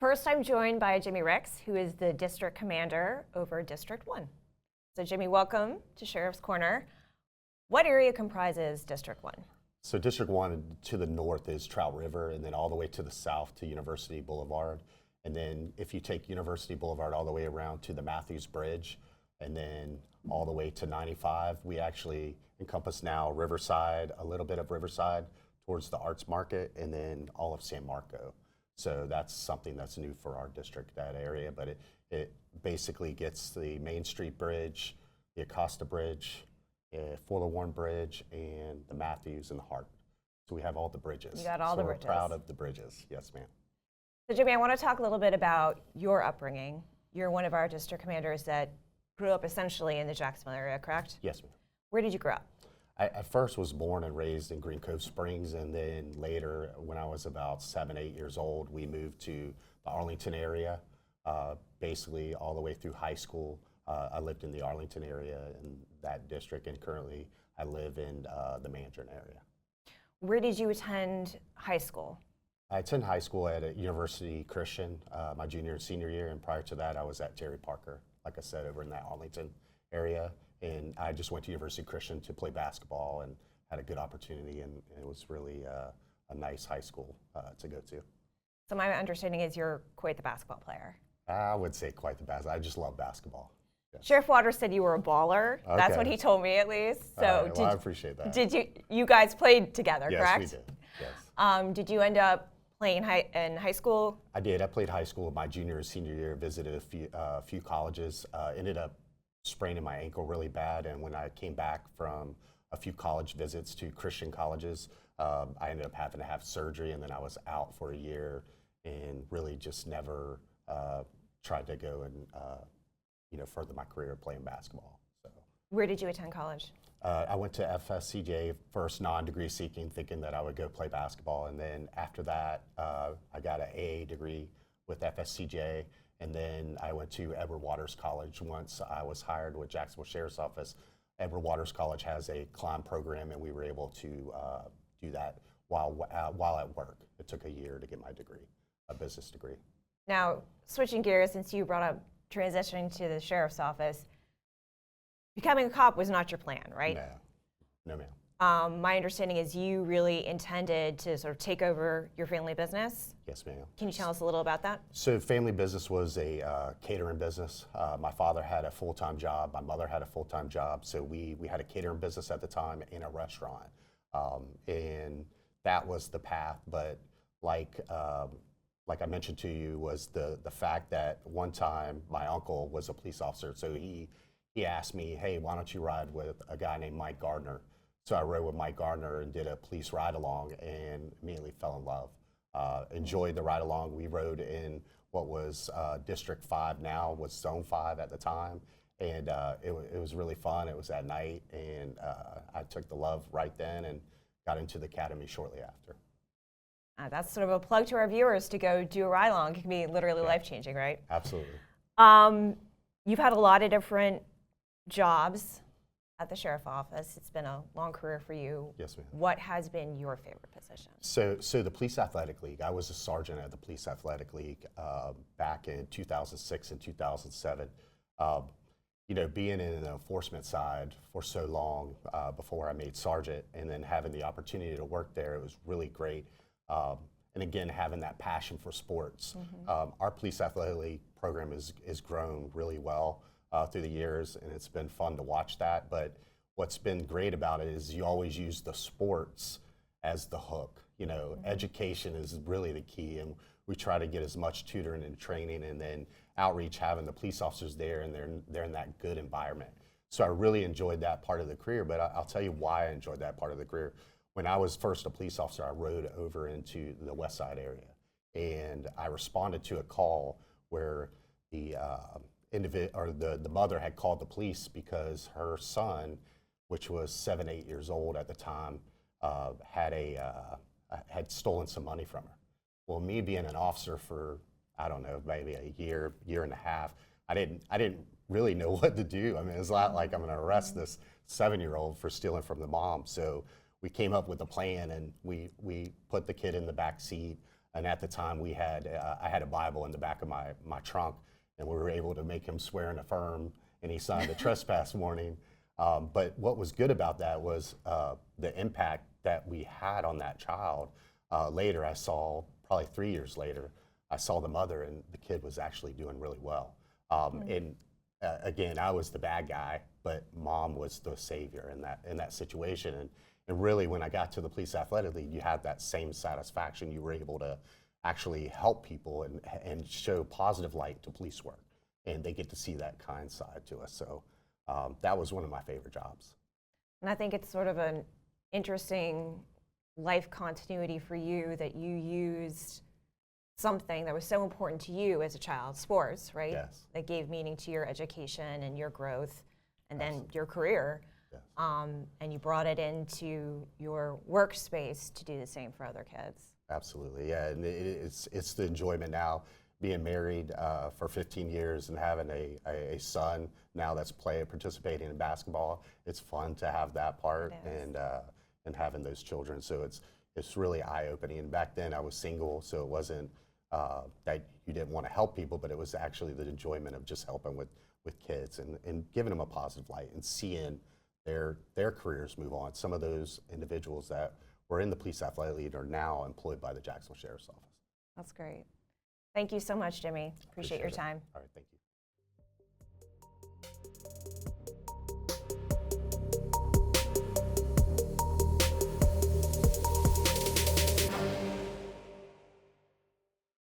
First, I'm joined by Jimmy Ricks, who is the district commander over District 1. So Jimmy, welcome to Sheriff's Corner. What area comprises District 1? So District 1 to the north is Trout River, and then all the way to the south to University Boulevard. And then if you take University Boulevard all the way around to the Matthews Bridge, and then all the way to 95, we actually encompass now Riverside, a little bit of Riverside towards the Arts Market, and then all of San Marco. So that's something that's new for our district, that area, but it basically gets the Main Street Bridge, the Acosta Bridge, Forlorn Bridge, and the Matthews and the Hart. So we have all the bridges. You got all the bridges. We're proud of the bridges. Yes, ma'am. So Jimmy, I want to talk a little bit about your upbringing. You're one of our district commanders that grew up essentially in the Jacksonville area, correct? Yes, ma'am. Where did you grow up? I at first was born and raised in Green Cove Springs, and then later, when I was about 7, 8 years old, we moved to the Arlington area, basically all the way through high school. I lived in the Arlington area in that district, and currently I live in the Mandarin area. Where did you attend high school? I attended high school at a University Christian my junior and senior year, and prior to that I was at Jerry Parker, like I said, over in that Arlington area. And I just went to University Christian to play basketball and had a good opportunity, and it was really a nice high school to go to. So my understanding is you're quite the basketball player. I would say quite the basketball. I just love basketball. Yes. Sheriff Waters said you were a baller. Okay. That's what he told me, at least. So right, well, I appreciate that. Did you guys played together, yes, correct? Yes, we did. Yes. Did you end up playing in high school? I did. I played high school my junior and senior year, visited a few colleges, ended up spraining my ankle really bad, and when I came back from a few college visits to Christian colleges, I ended up having to have surgery, and then I was out for a year and really just never tried to go and further my career playing basketball. So, where did you attend college? I went to FSCJ, first non-degree seeking, thinking that I would go play basketball, and then after that I got an AA degree with FSCJ. And then I went to Edward Waters College once I was hired with Jacksonville Sheriff's Office. Edward Waters College has a climb program, and we were able to do that while at work. It took a year to get my degree, a business degree. Now, switching gears, since you brought up transitioning to the Sheriff's Office, becoming a cop was not your plan, right? No, ma'am. My understanding is you really intended to sort of take over your family business. Yes, ma'am. Can you tell us a little about that? So family business was a catering business. My father had a full-time job. My mother had a full-time job. So we had a catering business at the time in a restaurant. And that was the path. But like I mentioned to you, was the fact that one time my uncle was a police officer. So he asked me, hey, why don't you ride with a guy named Mike Gardner? So I rode with Mike Gardner and did a police ride-along and immediately fell in love. Enjoyed the ride-along. We rode in what was District 5 now, was Zone 5 at the time. And it was really fun. It was at night, and I took the love right then and got into the academy shortly after. That's sort of a plug to our viewers to go do a ride-along. It can be literally life-changing, right? Absolutely. You've had a lot of different jobs at the Sheriff's Office. It's been a long career for you. Yes, ma'am. What has been your favorite position? So the Police Athletic League, I was a sergeant at the Police Athletic League back in 2006 and 2007. Being in the enforcement side for so long before I made sergeant, and then having the opportunity to work there, it was really great. And again, having that passion for sports. Mm-hmm. Our Police Athletic League program has grown really well through the years, and it's been fun to watch that. But what's been great about it is you always use the sports as the hook. Mm-hmm. Education is really the key, and we try to get as much tutoring and training, and then outreach, having the police officers there, and they're in that good environment. So I really enjoyed that part of the career, but I'll tell you why I enjoyed that part of the career. When I was first a police officer, I rode over into the West Side area, and I responded to a call where the mother had called the police because her son, which was 7, 8 years old at the time, had stolen some money from her. Well, me being an officer for, I don't know, maybe a year and a half, I didn't really know what to do. I mean, it's not like I'm going to arrest this 7-year-old for stealing from the mom. So we came up with a plan, and we put the kid in the back seat. And at the time, we had I had a Bible in the back of my trunk, and we were able to make him swear and affirm, and he signed a trespass warning. But what was good about that was the impact that we had on that child. Later, I saw, probably 3 years later, I saw the mother, and the kid was actually doing really well. And again, I was the bad guy, but mom was the savior in that situation. And really, when I got to the Police Athletic League, you had that same satisfaction. You were able to actually help people and show positive light to police work, and they get to see that kind side to us. So that was one of my favorite jobs. And I think it's sort of an interesting life continuity for you that you used something that was so important to you as a child, sports, right? Yes. That gave meaning to your education and your growth and then Absolutely. your career. Yes. And you brought it into your workspace to do the same for other kids. Absolutely, yeah, and it's the enjoyment now, being married for 15 years and having a son now that's participating in basketball. It's fun to have that part and having those children. So it's really eye-opening. And back then I was single, so it wasn't that you didn't want to help people, but it was actually the enjoyment of just helping with kids and giving them a positive light and seeing their careers move on. Some of those individuals that were in the Police Athletic League are now employed by the Jacksonville Sheriff's Office. That's great. Thank you so much, Jimmy. Appreciate your time. All right, thank you.